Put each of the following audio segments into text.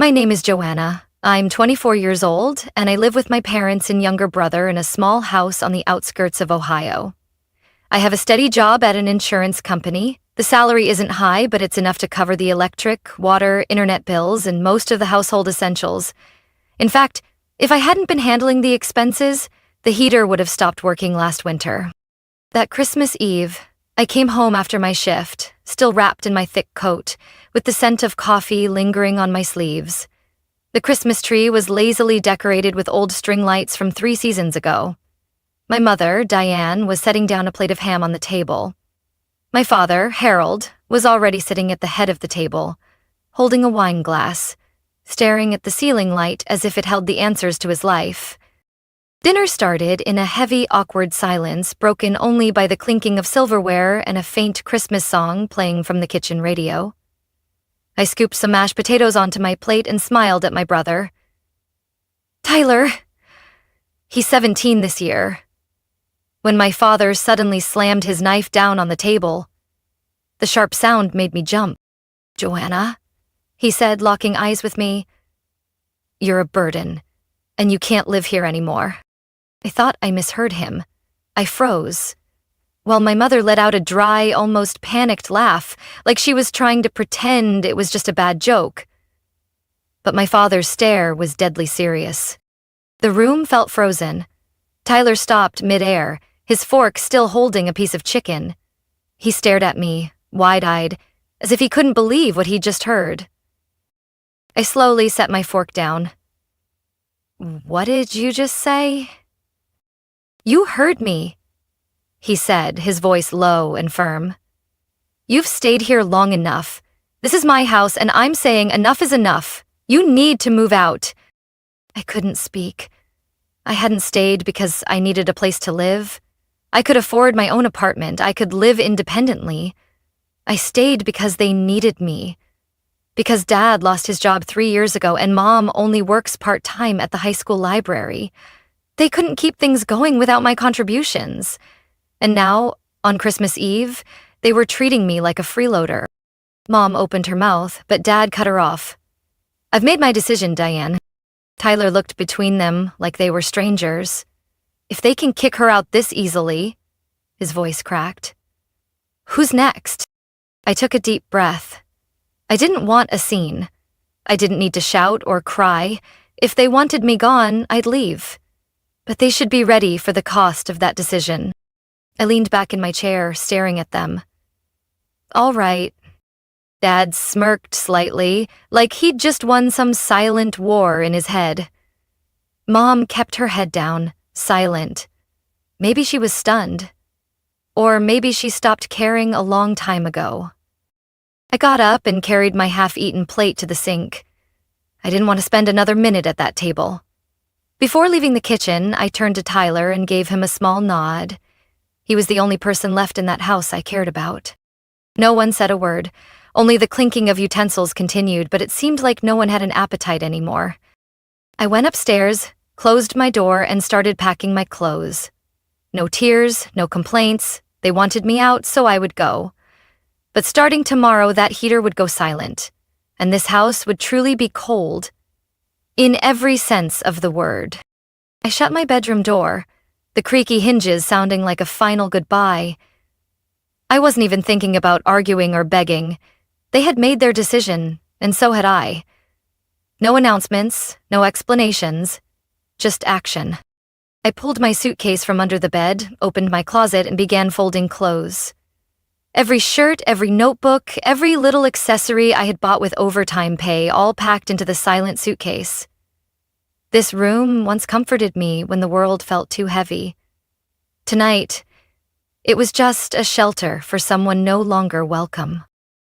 My name is Joanna. I'm 24 years old, and I live with my parents and younger brother in a small house on the outskirts of Ohio. I have a steady job at an insurance company. The salary isn't high, but it's enough to cover the electric, water, internet bills, and most of the household essentials. In fact, if I hadn't been handling the expenses, the heater would have stopped working last winter. That Christmas Eve, I came home after my shift, still wrapped in my thick coat, with the scent of coffee lingering on my sleeves. The Christmas tree was lazily decorated with old string lights from 3 seasons ago. My mother, Diane, was setting down a plate of ham on the table. My father, Harold, was already sitting at the head of the table, holding a wine glass, staring at the ceiling light as if it held the answers to his life. Dinner started in a heavy, awkward silence, broken only by the clinking of silverware and a faint Christmas song playing from the kitchen radio. I scooped some mashed potatoes onto my plate and smiled at my brother. Tyler! He's 17 this year. When my father suddenly slammed his knife down on the table, the sharp sound made me jump. Joanna, he said, locking eyes with me, you're a burden, and you can't live here anymore. I thought I misheard him. I froze, while my mother let out a dry, almost panicked laugh, like she was trying to pretend it was just a bad joke. But my father's stare was deadly serious. The room felt frozen. Tyler stopped mid-air, his fork still holding a piece of chicken. He stared at me, wide-eyed, as if he couldn't believe what he'd just heard. I slowly set my fork down. What did you just say? You heard me, he said, his voice low and firm. You've stayed here long enough. This is my house, and I'm saying enough is enough. You need to move out. I couldn't speak. I hadn't stayed because I needed a place to live. I could afford my own apartment. I could live independently. I stayed because they needed me. Because Dad lost his job 3 years ago and Mom only works part-time at the high school library. They couldn't keep things going without my contributions. And now, on Christmas Eve, they were treating me like a freeloader. Mom opened her mouth, but Dad cut her off. I've made my decision, Diane. Tyler looked between them like they were strangers. If they can kick her out this easily, his voice cracked. Who's next? I took a deep breath. I didn't want a scene. I didn't need to shout or cry. If they wanted me gone, I'd leave. But they should be ready for the cost of that decision. I leaned back in my chair, staring at them. All right. Dad smirked slightly, like he'd just won some silent war in his head. Mom kept her head down, silent. Maybe she was stunned. Or maybe she stopped caring a long time ago. I got up and carried my half-eaten plate to the sink. I didn't want to spend another minute at that table. Before leaving the kitchen, I turned to Tyler and gave him a small nod. He was the only person left in that house I cared about. No one said a word. Only the clinking of utensils continued, but it seemed like no one had an appetite anymore. I went upstairs, closed my door, and started packing my clothes. No tears, no complaints. They wanted me out, so I would go. But starting tomorrow, that heater would go silent, and this house would truly be cold, in every sense of the word. I shut my bedroom door, the creaky hinges sounding like a final goodbye. I wasn't even thinking about arguing or begging. They had made their decision, and so had I. No announcements, no explanations, just action. I pulled my suitcase from under the bed, opened my closet, and began folding clothes. Every shirt, every notebook, every little accessory I had bought with overtime pay, all packed into the silent suitcase. This room once comforted me when the world felt too heavy. Tonight, it was just a shelter for someone no longer welcome.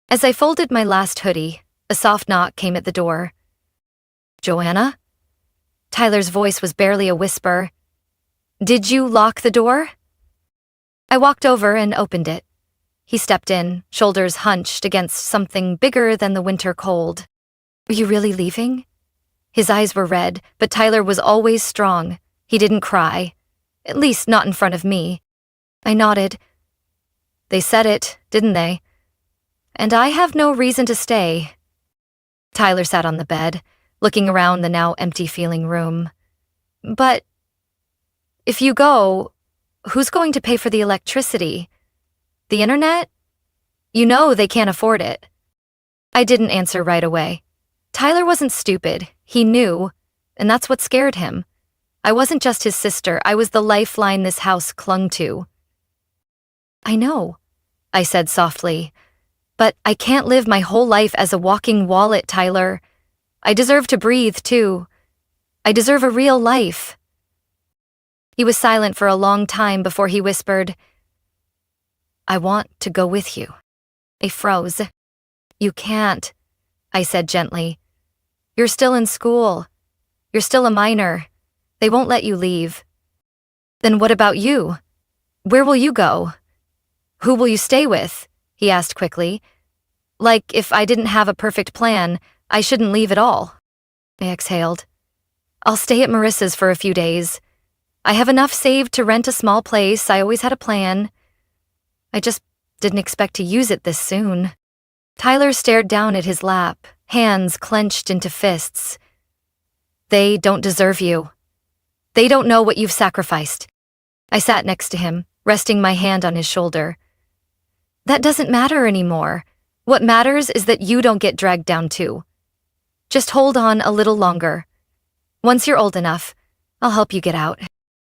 As I folded my last hoodie, a soft knock came at the door. Joanna? Tyler's voice was barely a whisper. Did you lock the door? I walked over and opened it. He stepped in, shoulders hunched against something bigger than the winter cold. Are you really leaving? His eyes were red, but Tyler was always strong. He didn't cry. At least not in front of me. I nodded. They said it, didn't they? And I have no reason to stay. Tyler sat on the bed, looking around the now empty-feeling room. But if you go, who's going to pay for the electricity? The internet? You know they can't afford it. I didn't answer right away. Tyler wasn't stupid. He knew, and that's what scared him. I wasn't just his sister. I was the lifeline this house clung to. I know, I said softly, but I can't live my whole life as a walking wallet, Tyler. I deserve to breathe, too. I deserve a real life. He was silent for a long time before he whispered, I want to go with you. I froze. You can't, I said gently. You're still in school. You're still a minor. They won't let you leave. Then what about you? Where will you go? Who will you stay with? He asked quickly. Like, if I didn't have a perfect plan, I shouldn't leave at all. I exhaled. I'll stay at Marissa's for a few days. I have enough saved to rent a small place. I always had a plan. I just didn't expect to use it this soon. Tyler stared down at his lap, hands clenched into fists. They don't deserve you. They don't know what you've sacrificed. I sat next to him, resting my hand on his shoulder. That doesn't matter anymore. What matters is that you don't get dragged down too. Just hold on a little longer. Once you're old enough, I'll help you get out.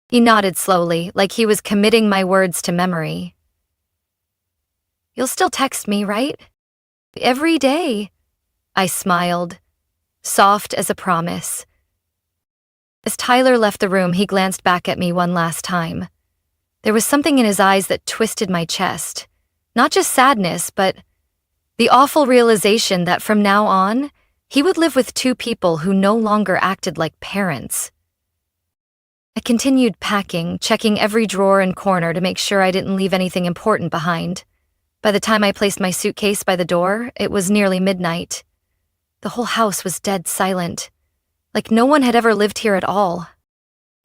He nodded slowly, like he was committing my words to memory. You'll still text me, right? Every day. I smiled, soft as a promise. As Tyler left the room, he glanced back at me one last time. There was something in his eyes that twisted my chest. Not just sadness, but the awful realization that from now on, he would live with two people who no longer acted like parents. I continued packing, checking every drawer and corner to make sure I didn't leave anything important behind. By the time I placed my suitcase by the door, it was nearly midnight. The whole house was dead silent, like no one had ever lived here at all.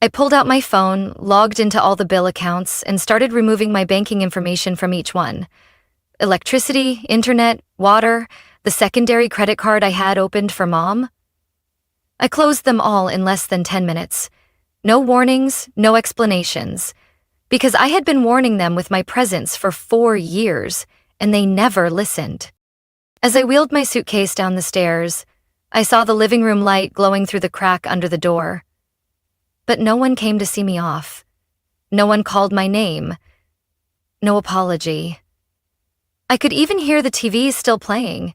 I pulled out my phone, logged into all the bill accounts, and started removing my banking information from each one. Electricity, internet, water, the secondary credit card I had opened for Mom. I closed them all in less than 10 minutes. No warnings, no explanations. Because I had been warning them with my presence for 4 years, and they never listened. As I wheeled my suitcase down the stairs, I saw the living room light glowing through the crack under the door. But no one came to see me off. No one called my name. No apology. I could even hear the TV still playing.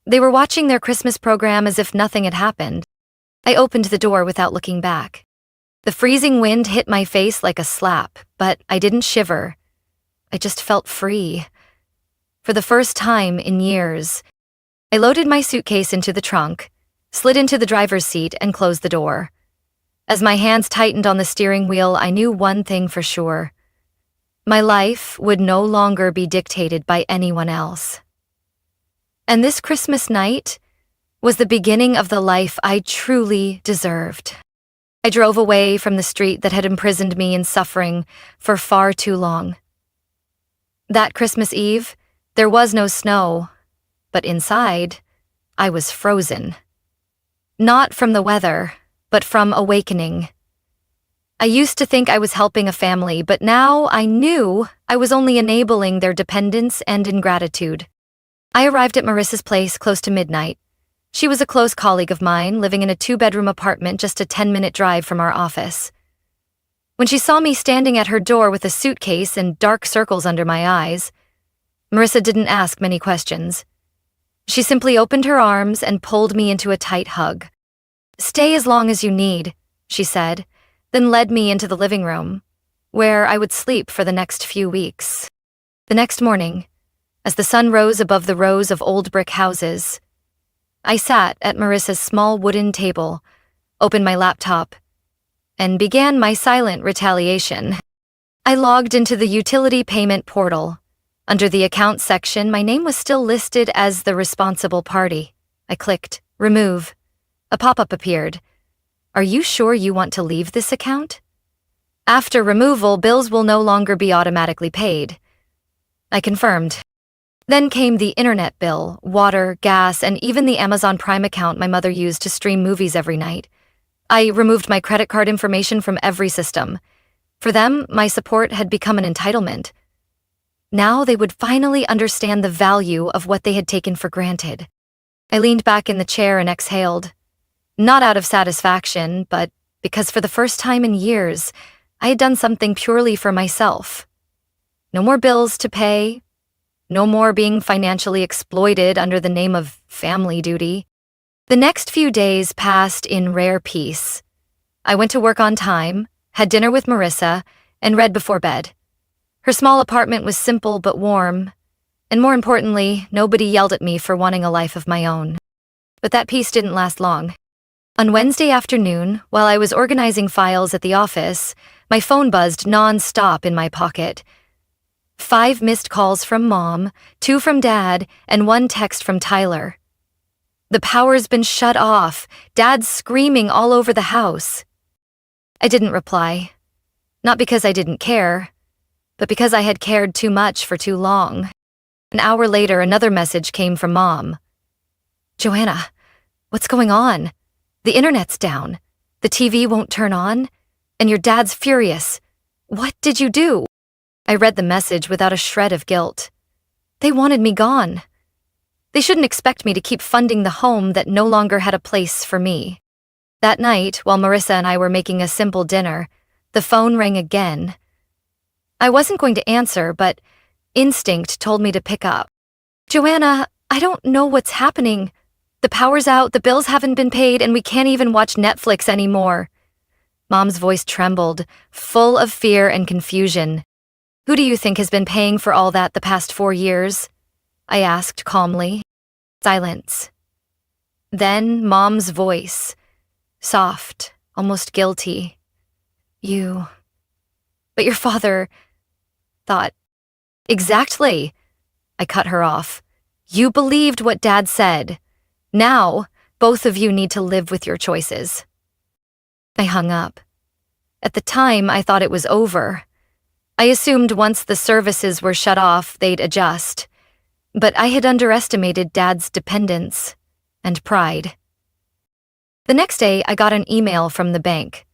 They were watching their Christmas program as if nothing had happened. I opened the door without looking back. The freezing wind hit my face like a slap, but I didn't shiver. I just felt free. For the first time in years, I loaded my suitcase into the trunk, slid into the driver's seat, and closed the door. As my hands tightened on the steering wheel, I knew one thing for sure. My life would no longer be dictated by anyone else. And this Christmas night was the beginning of the life I truly deserved. I drove away from the street that had imprisoned me in suffering for far too long. That Christmas Eve, there was no snow, but inside, I was frozen. Not from the weather, but from awakening. I used to think I was helping a family, but now I knew I was only enabling their dependence and ingratitude. I arrived at Marissa's place close to midnight. She was a close colleague of mine, living in a 2-bedroom apartment just a 10-minute drive from our office. When she saw me standing at her door with a suitcase and dark circles under my eyes, Marissa didn't ask many questions. She simply opened her arms and pulled me into a tight hug. "Stay as long as you need," she said, then led me into the living room, where I would sleep for the next few weeks. The next morning, as the sun rose above the rows of old brick houses, I sat at Marissa's small wooden table, opened my laptop, and began my silent retaliation. I logged into the utility payment portal. Under the account section, my name was still listed as the responsible party. I clicked remove. A pop-up appeared. "Are you sure you want to leave this account? After removal, bills will no longer be automatically paid." I confirmed. Then came the internet bill, water, gas, and even the Amazon Prime account my mother used to stream movies every night. I removed my credit card information from every system. For them, my support had become an entitlement. Now they would finally understand the value of what they had taken for granted. I leaned back in the chair and exhaled. Not out of satisfaction, but because for the first time in years, I had done something purely for myself. No more bills to pay. No more being financially exploited under the name of family duty. The next few days passed in rare peace. I went to work on time, had dinner with Marissa, and read before bed. Her small apartment was simple but warm, and more importantly, nobody yelled at me for wanting a life of my own. But that peace didn't last long. On Wednesday afternoon, while I was organizing files at the office, my phone buzzed non-stop in my pocket. 5 missed calls from Mom, 2 from Dad, and 1 text from Tyler. The power's been shut off. Dad's screaming all over the house. I didn't reply. Not because I didn't care, but because I had cared too much for too long. An hour later, another message came from Mom. "Joanna, what's going on? The internet's down. The TV won't turn on, and your dad's furious. What did you do?" I read the message without a shred of guilt. They wanted me gone. They shouldn't expect me to keep funding the home that no longer had a place for me. That night, while Marissa and I were making a simple dinner, the phone rang again. I wasn't going to answer, but instinct told me to pick up. "Joanna, I don't know what's happening. The power's out, the bills haven't been paid, and we can't even watch Netflix anymore." Mom's voice trembled, full of fear and confusion. "Who do you think has been paying for all that the past 4 years?" I asked calmly. Silence. Then Mom's voice, soft, almost guilty. "You. But your father thought." "Exactly." I cut her off. "You believed what Dad said. Now, both of you need to live with your choices." I hung up. At the time, I thought it was over. I assumed once the services were shut off, they'd adjust. But I had underestimated Dad's dependence and pride. The next day, I got an email from the bank.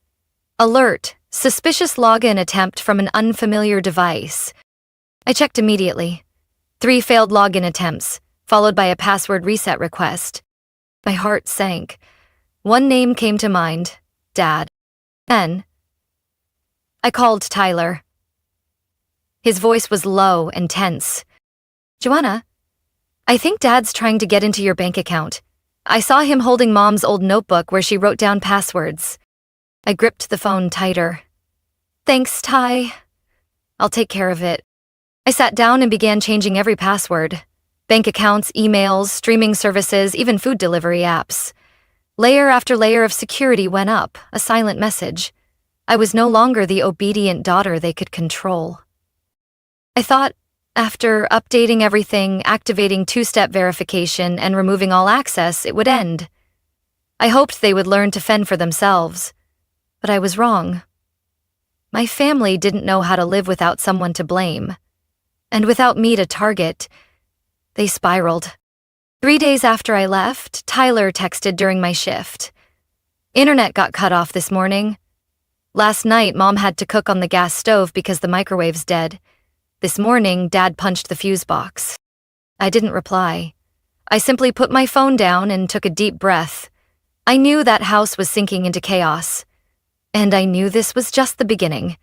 Alert, suspicious login attempt from an unfamiliar device. I checked immediately. 3 failed login attempts, followed by a password reset request. My heart sank. One name came to mind, Dad. Then, I called Tyler. His voice was low and tense. "Joanna, I think Dad's trying to get into your bank account. I saw him holding Mom's old notebook where she wrote down passwords." I gripped the phone tighter. "Thanks, Ty. I'll take care of it." I sat down and began changing every password. Bank accounts, emails, streaming services, even food delivery apps. Layer after layer of security went up, a silent message. I was no longer the obedient daughter they could control. I thought, after updating everything, activating 2-step verification, and removing all access, it would end. I hoped they would learn to fend for themselves, but I was wrong. My family didn't know how to live without someone to blame, and without me to target. They spiraled. 3 days after I left, Tyler texted during my shift. "Internet got cut off this morning. Last night, Mom had to cook on the gas stove because the microwave's dead. This morning, Dad punched the fuse box." I didn't reply. I simply put my phone down and took a deep breath. I knew that house was sinking into chaos, and I knew this was just the beginning.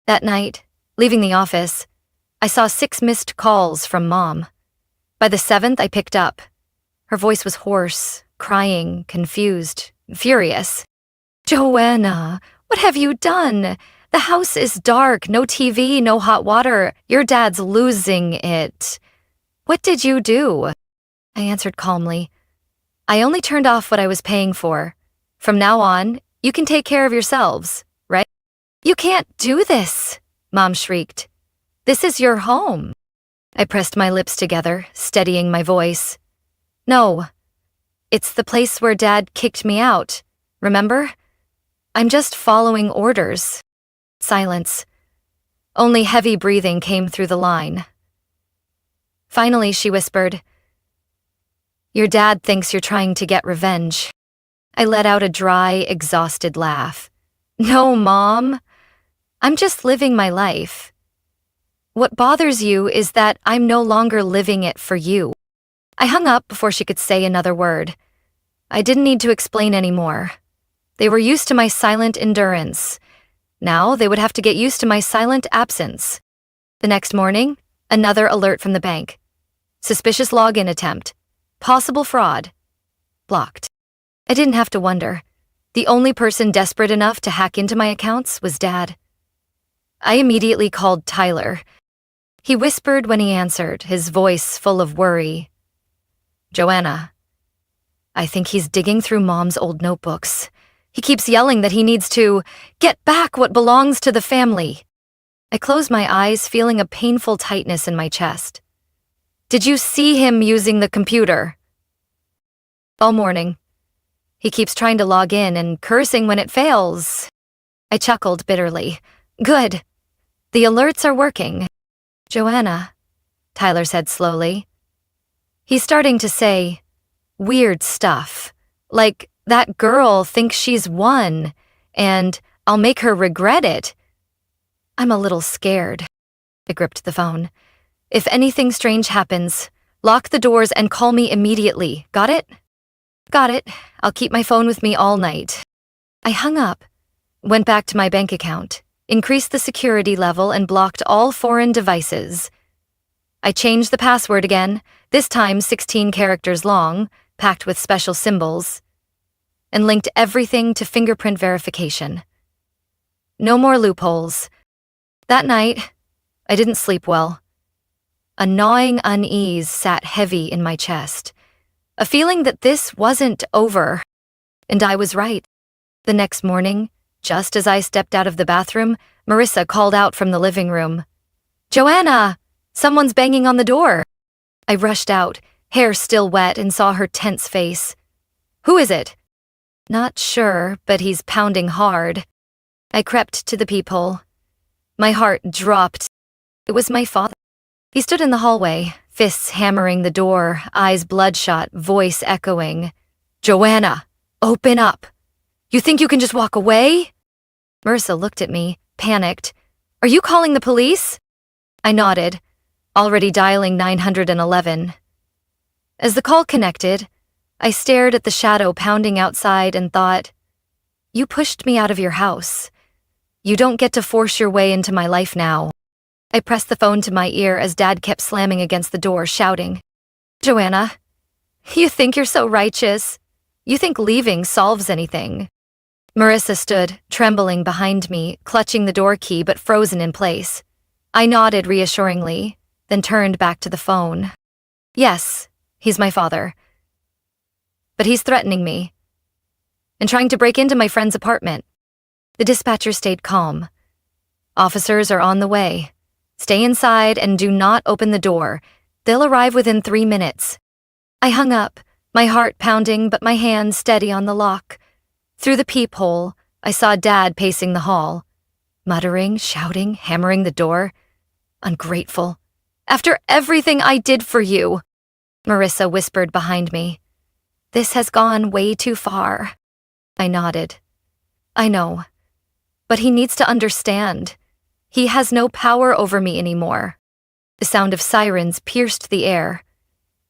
That night, leaving the office, I saw 6 missed calls from Mom. By the 7th, I picked up. Her voice was hoarse, crying, confused, furious. "Joanna, what have you done? The house is dark, no TV, no hot water. Your dad's losing it. What did you do?" I answered calmly. "I only turned off what I was paying for. From now on, you can take care of yourselves, right?" "You can't do this," Mom shrieked. "This is your home." I pressed my lips together, steadying my voice. "No, it's the place where Dad kicked me out, remember? I'm just following orders." Silence. Only heavy breathing came through the line. Finally, she whispered, "Your dad thinks you're trying to get revenge." I let out a dry, exhausted laugh. "No, Mom. I'm just living my life. What bothers you is that I'm no longer living it for you." I hung up before she could say another word. I didn't need to explain anymore. They were used to my silent endurance. Now they would have to get used to my silent absence. The next morning, another alert from the bank. Suspicious login attempt. Possible fraud. Blocked. I didn't have to wonder. The only person desperate enough to hack into my accounts was Dad. I immediately called Tyler. He whispered when he answered, his voice full of worry. "Joanna, I think he's digging through Mom's old notebooks. He keeps yelling that he needs to get back what belongs to the family." I closed my eyes, feeling a painful tightness in my chest. "Did you see him using the computer?" "All morning. He keeps trying to log in and cursing when it fails." I chuckled bitterly. "Good. The alerts are working." "Joanna," Tyler said slowly. "He's starting to say weird stuff, like that girl thinks she's won, and I'll make her regret it." I'm a little scared. I gripped the phone. "If anything strange happens, lock the doors and call me immediately. Got it?" "Got it. I'll keep my phone with me all night." I hung up, went back to my bank account, increased the security level, and blocked all foreign devices. I changed the password again, this time 16 characters long, packed with special symbols, and linked everything to fingerprint verification. No more loopholes. That night, I didn't sleep well. A gnawing unease sat heavy in my chest, a feeling that this wasn't over. And I was right. The next morning, just as I stepped out of the bathroom, Marissa called out from the living room. "Joanna, someone's banging on the door." I rushed out, hair still wet, and saw her tense face. "Who is it?" "Not sure, but he's pounding hard." I crept to the peephole. My heart dropped. It was my father. He stood in the hallway, fists hammering the door, eyes bloodshot, voice echoing. "Joanna, open up. You think you can just walk away?" Marissa looked at me, panicked. "Are you calling the police?" I nodded, already dialing 911. As the call connected, I stared at the shadow pounding outside and thought, "You pushed me out of your house. You don't get to force your way into my life now." I pressed the phone to my ear as Dad kept slamming against the door, shouting, "Joanna, you think you're so righteous. You think leaving solves anything." Marissa stood, trembling behind me, clutching the door key but frozen in place. I nodded reassuringly, then turned back to the phone. "Yes, he's my father. But he's threatening me and trying to break into my friend's apartment." The dispatcher stayed calm. "Officers are on the way. Stay inside and do not open the door. They'll arrive within 3 minutes." I hung up, my heart pounding but my hand steady on the lock. Through the peephole, I saw Dad pacing the hall, muttering, shouting, hammering the door. "Ungrateful. After everything I did for you." Marissa whispered behind me. "This has gone way too far." I nodded. "I know. But he needs to understand. He has no power over me anymore." The sound of sirens pierced the air.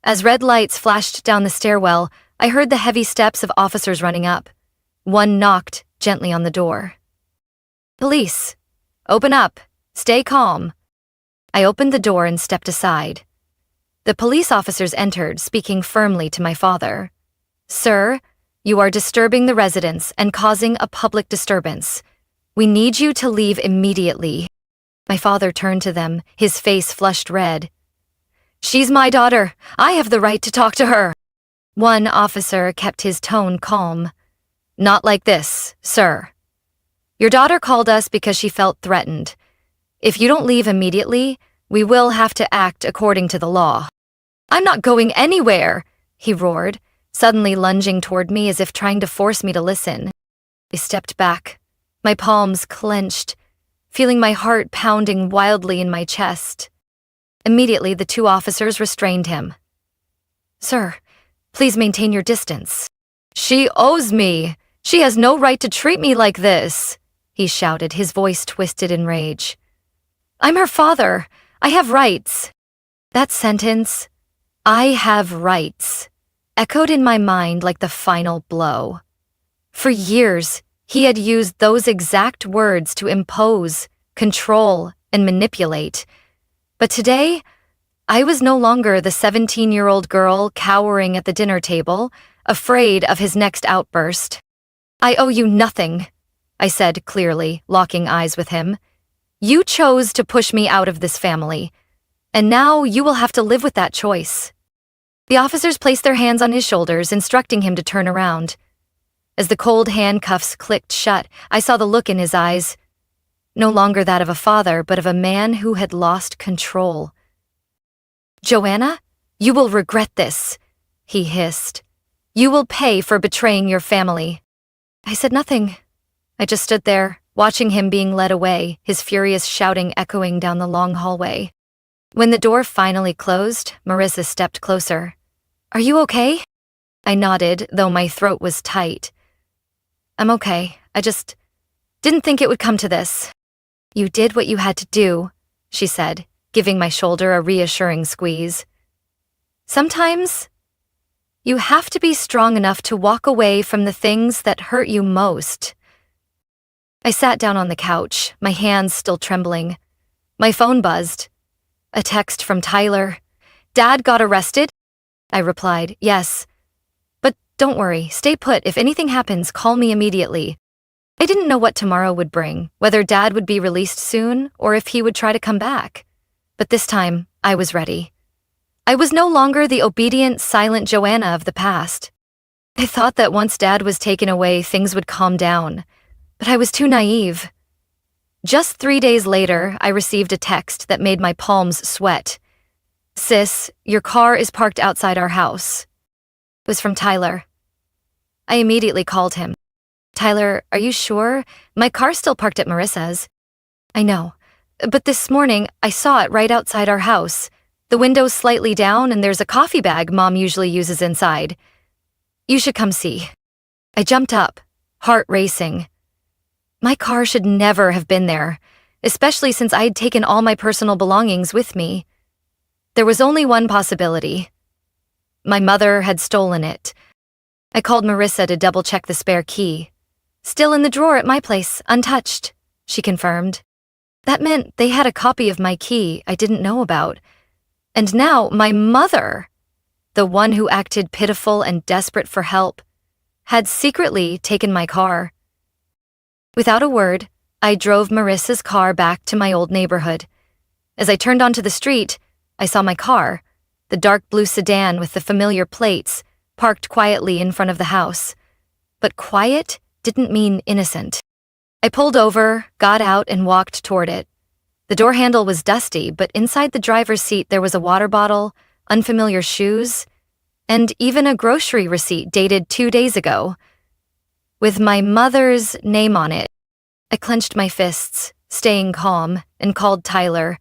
As red lights flashed down the stairwell, I heard the heavy steps of officers running up. One knocked gently on the door. "Police, open up. Stay calm." I opened the door and stepped aside. The police officers entered, speaking firmly to my father. "Sir, you are disturbing the residents and causing a public disturbance. We need you to leave immediately." My father turned to them, his face flushed red. "She's my daughter. I have the right to talk to her." One officer kept his tone calm. "Not like this, sir. Your daughter called us because she felt threatened. If you don't leave immediately, we will have to act according to the law." "I'm not going anywhere," he roared, suddenly lunging toward me as if trying to force me to listen. I stepped back, my palms clenched, feeling my heart pounding wildly in my chest. Immediately, the two officers restrained him. "Sir, please maintain your distance." "She owes me! She has no right to treat me like this!" he shouted, his voice twisted in rage. "I'm her father. I have rights." That sentence, "I have rights," echoed in my mind like the final blow. For years, he had used those exact words to impose, control, and manipulate. But today, I was no longer the 17-year-old girl cowering at the dinner table, afraid of his next outburst. "I owe you nothing," I said clearly, locking eyes with him. "You chose to push me out of this family, and now you will have to live with that choice." The officers placed their hands on his shoulders, instructing him to turn around. As the cold handcuffs clicked shut, I saw the look in his eyes, no longer that of a father, but of a man who had lost control. "Joanna, you will regret this," he hissed. "You will pay for betraying your family." I said nothing. I just stood there, watching him being led away, his furious shouting echoing down the long hallway. When the door finally closed, Marissa stepped closer. "Are you okay?" I nodded, though my throat was tight. "I'm okay. I just didn't think it would come to this." "You did what you had to do," she said, giving my shoulder a reassuring squeeze. "Sometimes you have to be strong enough to walk away from the things that hurt you most." I sat down on the couch, my hands still trembling. My phone buzzed. A text from Tyler. "Dad got arrested?" I replied, "Yes. But don't worry, stay put. If anything happens, call me immediately." I didn't know what tomorrow would bring, whether Dad would be released soon or if he would try to come back. But this time, I was ready. I was no longer the obedient, silent Joanna of the past. I thought that once Dad was taken away, things would calm down. But I was too naive. Just 3 days later, I received a text that made my palms sweat. "Sis, your car is parked outside our house." It was from Tyler. I immediately called him. "Tyler, are you sure? My car's still parked at Marissa's." "I know. But this morning, I saw it right outside our house. The window's slightly down and there's a coffee bag Mom usually uses inside. You should come see." I jumped up, heart racing. My car should never have been there, especially since I had taken all my personal belongings with me. There was only one possibility. My mother had stolen it. I called Marissa to double-check the spare key. "Still in the drawer at my place, untouched," she confirmed. That meant they had a copy of my key I didn't know about. And now my mother, the one who acted pitiful and desperate for help, had secretly taken my car. Without a word, I drove Marissa's car back to my old neighborhood. As I turned onto the street, I saw my car, the dark blue sedan with the familiar plates, parked quietly in front of the house. But quiet didn't mean innocent. I pulled over, got out, and walked toward it. The door handle was dusty, but inside the driver's seat there was a water bottle, unfamiliar shoes, and even a grocery receipt dated 2 days ago, with my mother's name on it. I clenched my fists, staying calm, and called Tyler.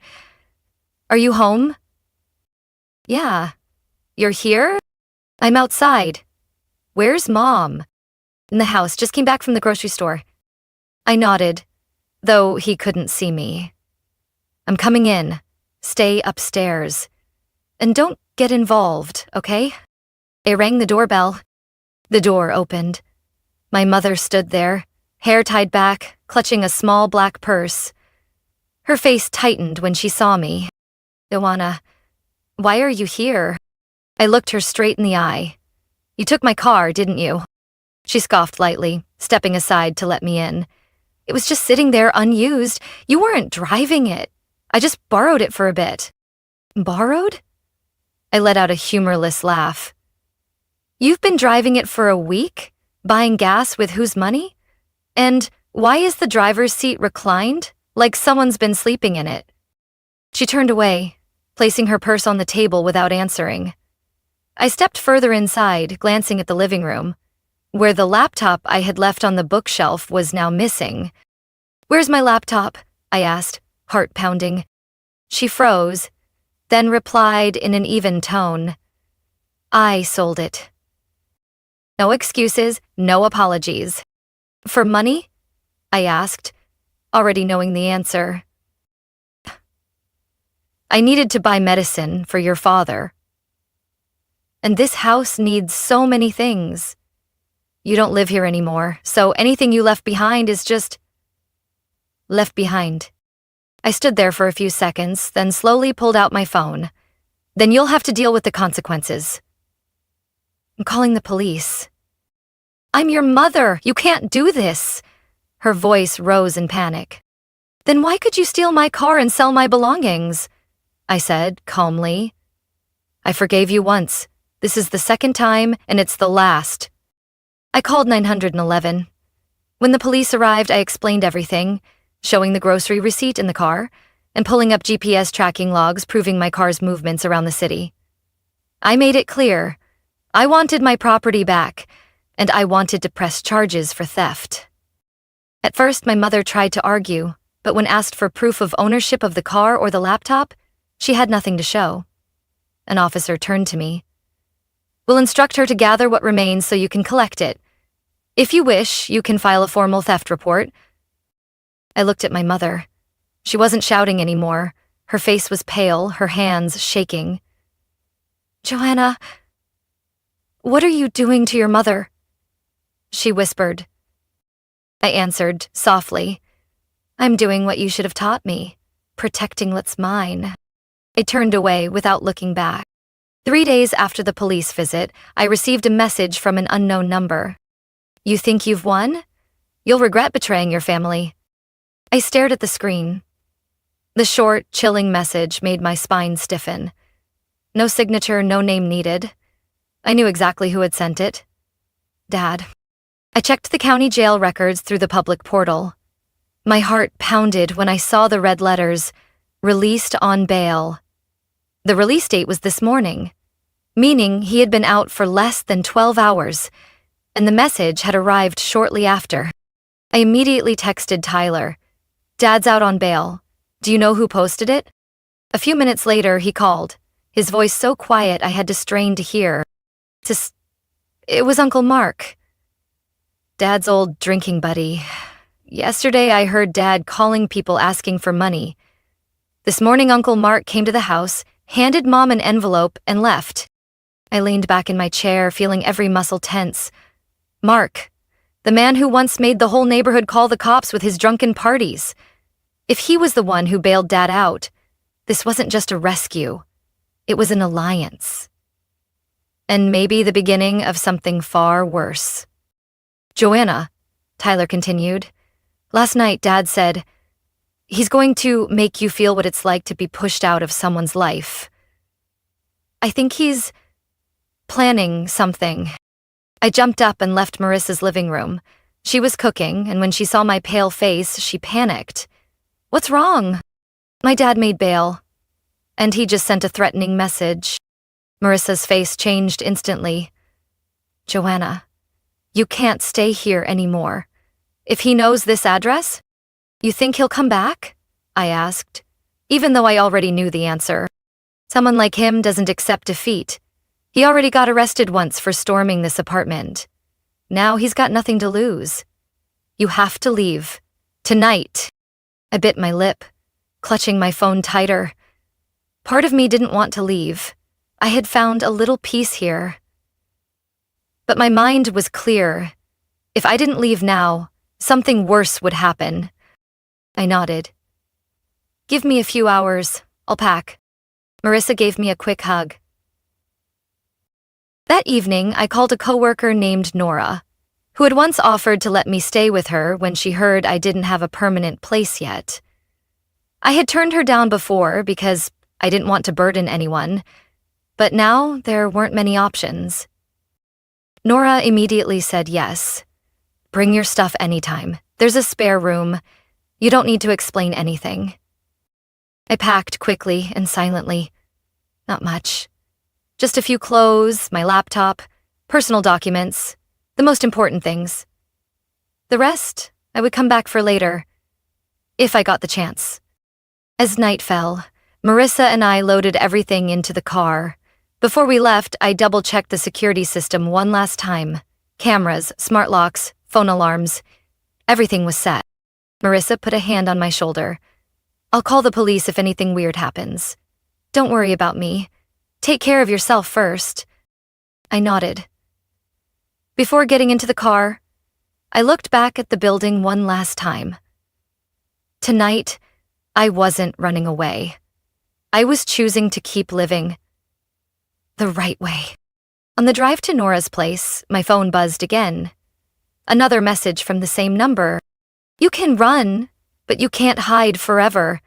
"Are you home?" "Yeah." "You're here?" "I'm outside." "Where's Mom?" "In the house, just came back from the grocery store." I nodded, though he couldn't see me. "I'm coming in. Stay upstairs. And don't get involved, okay?" I rang the doorbell. The door opened. My mother stood there, hair tied back, clutching a small black purse. Her face tightened when she saw me. "Joanna, why are you here?" I looked her straight in the eye. "You took my car, didn't you?" She scoffed lightly, stepping aside to let me in. "It was just sitting there unused. You weren't driving it. I just borrowed it for a bit." "Borrowed?" I let out a humorless laugh. "You've been driving it for a week? Buying gas with whose money? And why is the driver's seat reclined, like someone's been sleeping in it?" She turned away, placing her purse on the table without answering. I stepped further inside, glancing at the living room, where the laptop I had left on the bookshelf was now missing. "Where's my laptop?" I asked, heart pounding. She froze, then replied in an even tone, "I sold it." No excuses, no apologies. "For money?" I asked, already knowing the answer. "I needed to buy medicine for your father. And this house needs so many things. You don't live here anymore, so anything you left behind is just left behind." I stood there for a few seconds, then slowly pulled out my phone. "Then you'll have to deal with the consequences." "I'm calling the police." "I'm your mother. You can't do this." Her voice rose in panic. "Then why could you steal my car and sell my belongings?" I said calmly. "I forgave you once. This is the second time, and it's the last." I called 911. When the police arrived, I explained everything, showing the grocery receipt in the car, and pulling up GPS tracking logs proving my car's movements around the city. I made it clear. I wanted my property back, and I wanted to press charges for theft. At first, my mother tried to argue, but when asked for proof of ownership of the car or the laptop, she had nothing to show. An officer turned to me. "We'll instruct her to gather what remains so you can collect it. If you wish, you can file a formal theft report." I looked at my mother. She wasn't shouting anymore. Her face was pale, her hands shaking. "Joanna, what are you doing to your mother?" she whispered. I answered softly, "I'm doing what you should have taught me, protecting what's mine." I turned away without looking back. 3 days after the police visit, I received a message from an unknown number. "You think you've won? You'll regret betraying your family." I stared at the screen. The short, chilling message made my spine stiffen. No signature, no name needed. I knew exactly who had sent it. Dad. I checked the county jail records through the public portal. My heart pounded when I saw the red letters, "Released on bail." The release date was this morning, meaning he had been out for less than 12 hours, and the message had arrived shortly after. I immediately texted Tyler. "Dad's out on bail. Do you know who posted it?" A few minutes later, he called, his voice so quiet I had to strain to hear. It was Uncle Mark, Dad's old drinking buddy. "Yesterday I heard Dad calling people asking for money. This morning Uncle Mark came to the house, handed Mom an envelope, and left." I leaned back in my chair, feeling every muscle tense. Mark, the man who once made the whole neighborhood call the cops with his drunken parties. If he was the one who bailed Dad out, this wasn't just a rescue. It was an alliance. And maybe the beginning of something far worse. "Joanna," Tyler continued, "last night Dad said, he's going to make you feel what it's like to be pushed out of someone's life. I think he's planning something." I jumped up and left Marissa's living room. She was cooking, and when she saw my pale face, she panicked. "What's wrong?" "My dad made bail, and he just sent a threatening message." Marissa's face changed instantly. "Joanna, you can't stay here anymore. If he knows this address, you think he'll come back?" I asked, even though I already knew the answer. Someone like him doesn't accept defeat. He already got arrested once for storming this apartment. Now he's got nothing to lose. "You have to leave. Tonight." I bit my lip, clutching my phone tighter. Part of me didn't want to leave. I had found a little peace here. But my mind was clear. If I didn't leave now, something worse would happen. I nodded. "Give me a few hours. I'll pack." Marissa gave me a quick hug. That evening, I called a coworker named Nora, who had once offered to let me stay with her when she heard I didn't have a permanent place yet. I had turned her down before because I didn't want to burden anyone, but now there weren't many options. Nora immediately said yes. "Bring your stuff anytime. There's a spare room. You don't need to explain anything." I packed quickly and silently. Not much. Just a few clothes, my laptop, personal documents, the most important things. The rest, I would come back for later, if I got the chance. As night fell, Marissa and I loaded everything into the car. Before we left, I double-checked the security system one last time. Cameras, smart locks, phone alarms. Everything was set. Marissa put a hand on my shoulder. I'll call the police if anything weird happens. Don't worry about me. Take care of yourself first. I nodded. Before getting into the car, I looked back at the building one last time. Tonight, I wasn't running away. I was choosing to keep living the right way. On the drive to Nora's place, my phone buzzed again. Another message from the same number. You can run, but you can't hide forever.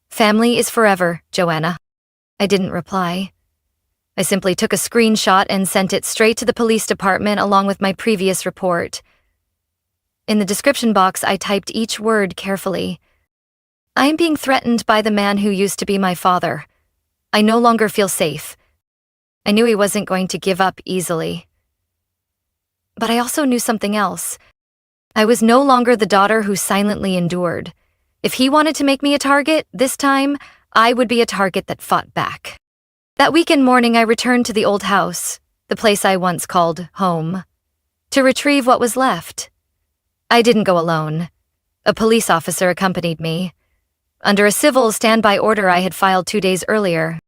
Family is forever, Joanna. I didn't reply. I simply took a screenshot and sent it straight to the police department along with my previous report. In the description box, I typed each word carefully. I am being threatened by the man who used to be my father. I no longer feel safe. I knew he wasn't going to give up easily. But I also knew something else. I was no longer the daughter who silently endured. If he wanted to make me a target, this time, I would be a target that fought back. That weekend morning, I returned to the old house, the place I once called home, to retrieve what was left. I didn't go alone. A police officer accompanied me. Under a civil standby order I had filed 2 days earlier.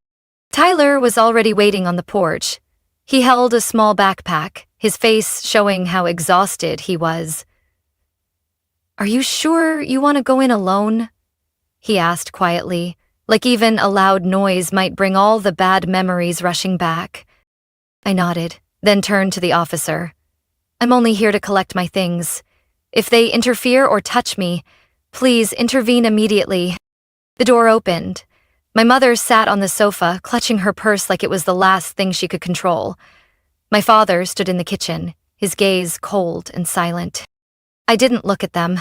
Tyler was already waiting on the porch. He held a small backpack, his face showing how exhausted he was. Are you sure you want to go in alone? He asked quietly, like even a loud noise might bring all the bad memories rushing back. I nodded, then turned to the officer. I'm only here to collect my things. If they interfere or touch me, please intervene immediately. The door opened. My mother sat on the sofa, clutching her purse like it was the last thing she could control. My father stood in the kitchen, his gaze cold and silent. I didn't look at them.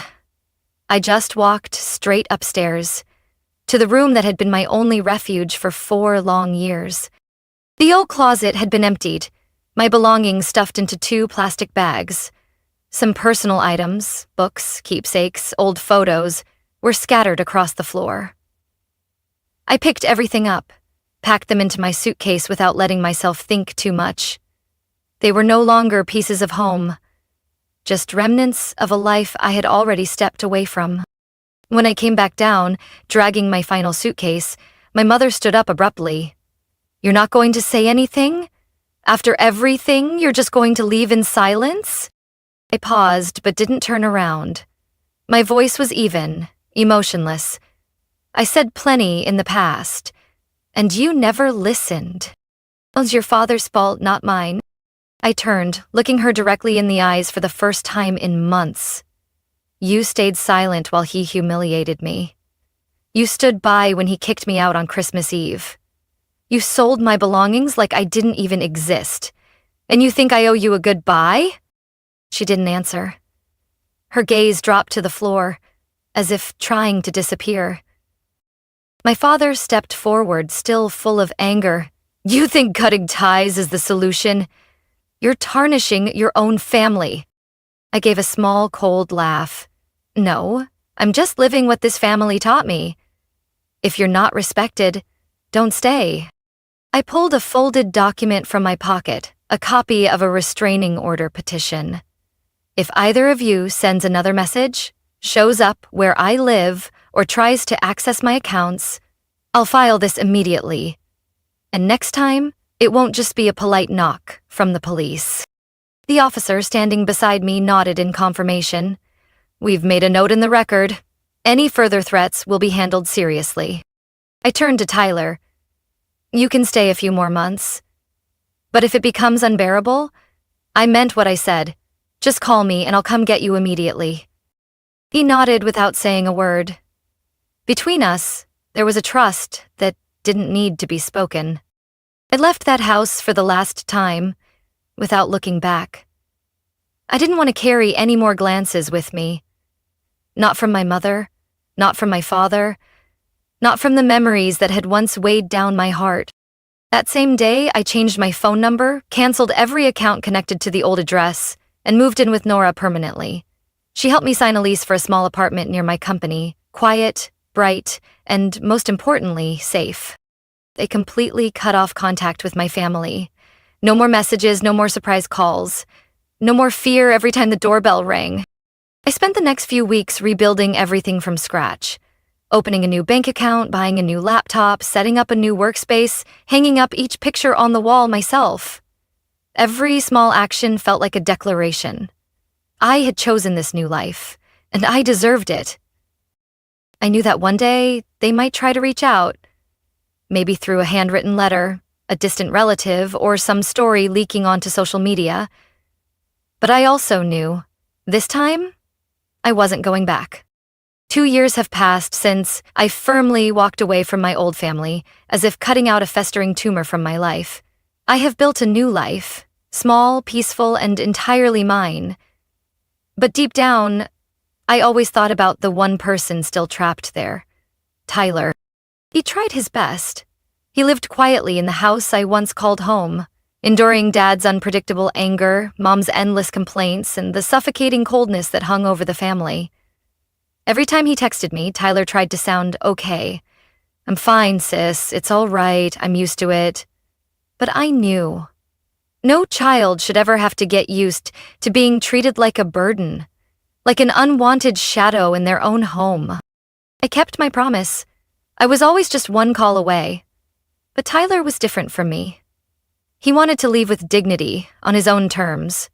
I just walked straight upstairs, to the room that had been my only refuge for 4 long years. The old closet had been emptied, my belongings stuffed into 2 plastic bags. Some personal items, books, keepsakes, old photos, were scattered across the floor. I picked everything up, packed them into my suitcase without letting myself think too much. They were no longer pieces of home, just remnants of a life I had already stepped away from. When I came back down, dragging my final suitcase, my mother stood up abruptly. You're not going to say anything? After everything, you're just going to leave in silence? I paused but didn't turn around. My voice was even, emotionless. I said plenty in the past, and you never listened. It was your father's fault, not mine. I turned, looking her directly in the eyes for the first time in months. You stayed silent while he humiliated me. You stood by when he kicked me out on Christmas Eve. You sold my belongings like I didn't even exist. And you think I owe you a goodbye? She didn't answer. Her gaze dropped to the floor, as if trying to disappear. My father stepped forward, still full of anger. You think cutting ties is the solution? You're tarnishing your own family. I gave a small, cold laugh. No, I'm just living what this family taught me. If you're not respected, don't stay. I pulled a folded document from my pocket, a copy of a restraining order petition. If either of you sends another message, shows up where I live, or tries to access my accounts, I'll file this immediately. And next time, it won't just be a polite knock from the police. The officer standing beside me nodded in confirmation. We've made a note in the record. Any further threats will be handled seriously. I turned to Tyler. You can stay a few more months. But if it becomes unbearable, I meant what I said. Just call me and I'll come get you immediately. He nodded without saying a word. Between us, there was a trust that didn't need to be spoken. I left that house for the last time, without looking back. I didn't want to carry any more glances with me. Not from my mother, not from my father, not from the memories that had once weighed down my heart. That same day, I changed my phone number, canceled every account connected to the old address, and moved in with Nora permanently. She helped me sign a lease for a small apartment near my company, quiet, bright, and most importantly, safe. They completely cut off contact with my family. No more messages, no more surprise calls. No more fear every time the doorbell rang. I spent the next few weeks rebuilding everything from scratch. Opening a new bank account, buying a new laptop, setting up a new workspace, hanging up each picture on the wall myself. Every small action felt like a declaration. I had chosen this new life, and I deserved it. I knew that one day they might try to reach out, maybe through a handwritten letter, a distant relative, or some story leaking onto social media. But I also knew, this time, I wasn't going back. 2 years have passed since I firmly walked away from my old family, as if cutting out a festering tumor from my life. I have built a new life, small, peaceful, and entirely mine. But deep down, I always thought about the one person still trapped there, Tyler. He tried his best. He lived quietly in the house I once called home, enduring Dad's unpredictable anger, Mom's endless complaints, and the suffocating coldness that hung over the family. Every time he texted me, Tyler tried to sound okay. "I'm fine, sis. It's all right. I'm used to it." But I knew. No child should ever have to get used to being treated like a burden, like an unwanted shadow in their own home. I kept my promise. I was always just one call away. But Tyler was different from me. He wanted to leave with dignity, on his own terms.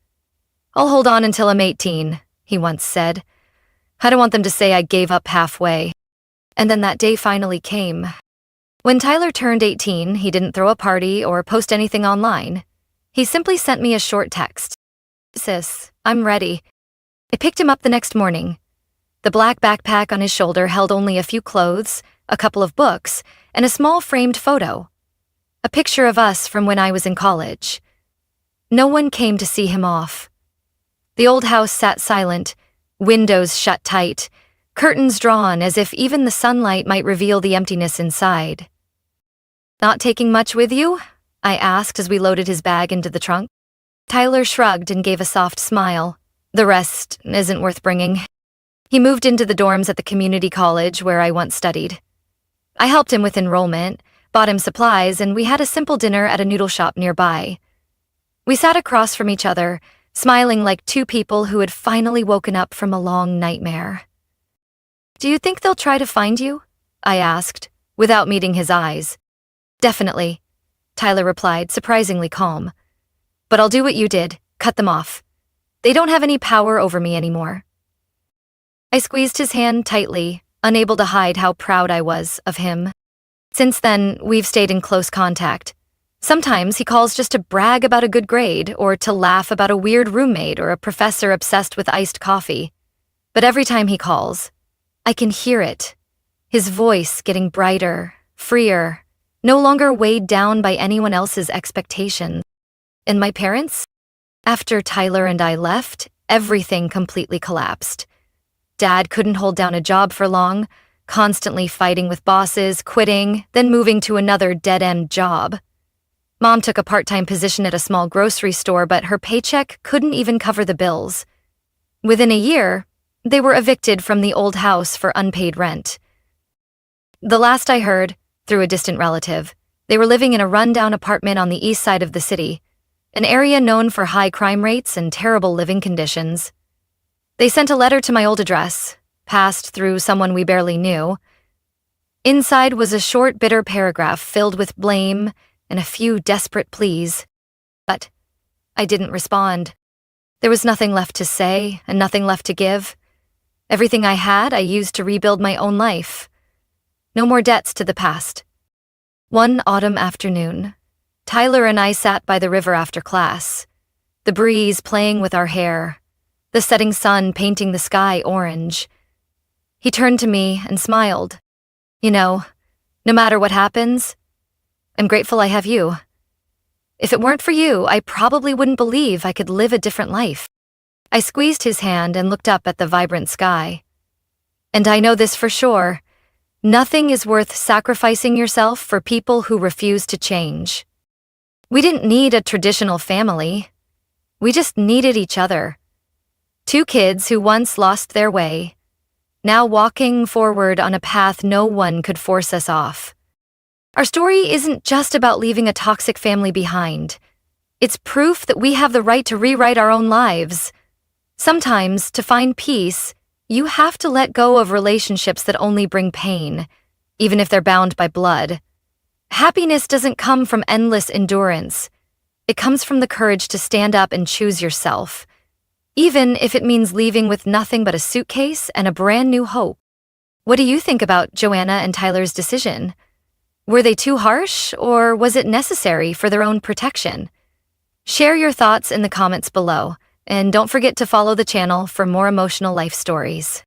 "I'll hold on until I'm 18, he once said. "I don't want them to say I gave up halfway." And then that day finally came. When Tyler turned 18, he didn't throw a party or post anything online. He simply sent me a short text. "Sis, I'm ready." I picked him up the next morning. The black backpack on his shoulder held only a few clothes, a couple of books, and a small framed photo. A picture of us from when I was in college. No one came to see him off. The old house sat silent, windows shut tight, curtains drawn as if even the sunlight might reveal the emptiness inside. "Not taking much with you?" I asked as we loaded his bag into the trunk. Tyler shrugged and gave a soft smile. "The rest isn't worth bringing." He moved into the dorms at the community college where I once studied. I helped him with enrollment, bought him supplies, and we had a simple dinner at a noodle shop nearby. We sat across from each other, smiling like two people who had finally woken up from a long nightmare. "Do you think they'll try to find you?" I asked, without meeting his eyes. "Definitely," Tyler replied, surprisingly calm. "But I'll do what you did, cut them off. They don't have any power over me anymore." I squeezed his hand tightly, unable to hide how proud I was of him. Since then, we've stayed in close contact. Sometimes he calls just to brag about a good grade, or to laugh about a weird roommate or a professor obsessed with iced coffee. But every time he calls, I can hear it. His voice getting brighter, freer, no longer weighed down by anyone else's expectations. And my parents? After Tyler and I left, everything completely collapsed. Dad couldn't hold down a job for long, constantly fighting with bosses, quitting, then moving to another dead-end job. Mom took a part-time position at a small grocery store, but her paycheck couldn't even cover the bills. Within a year, they were evicted from the old house for unpaid rent. The last I heard, through a distant relative, they were living in a run-down apartment on the east side of the city, an area known for high crime rates and terrible living conditions. They sent a letter to my old address, passed through someone we barely knew. Inside was a short, bitter paragraph filled with blame and a few desperate pleas. But I didn't respond. There was nothing left to say and nothing left to give. Everything I had, I used to rebuild my own life. No more debts to the past. One autumn afternoon, Tyler and I sat by the river after class, the breeze playing with our hair, the setting sun painting the sky orange. He turned to me and smiled. "You know, no matter what happens, I'm grateful I have you. If it weren't for you, I probably wouldn't believe I could live a different life." I squeezed his hand and looked up at the vibrant sky. "And I know this for sure. Nothing is worth sacrificing yourself for people who refuse to change." We didn't need a traditional family. We just needed each other. Two kids who once lost their way, now walking forward on a path no one could force us off. Our story isn't just about leaving a toxic family behind. It's proof that we have the right to rewrite our own lives. Sometimes, to find peace, you have to let go of relationships that only bring pain, even if they're bound by blood. Happiness doesn't come from endless endurance. It comes from the courage to stand up and choose yourself, even if it means leaving with nothing but a suitcase and a brand new hope. What do you think about Joanna and Tyler's decision? Were they too harsh, or was it necessary for their own protection? Share your thoughts in the comments below, and don't forget to follow the channel for more emotional life stories.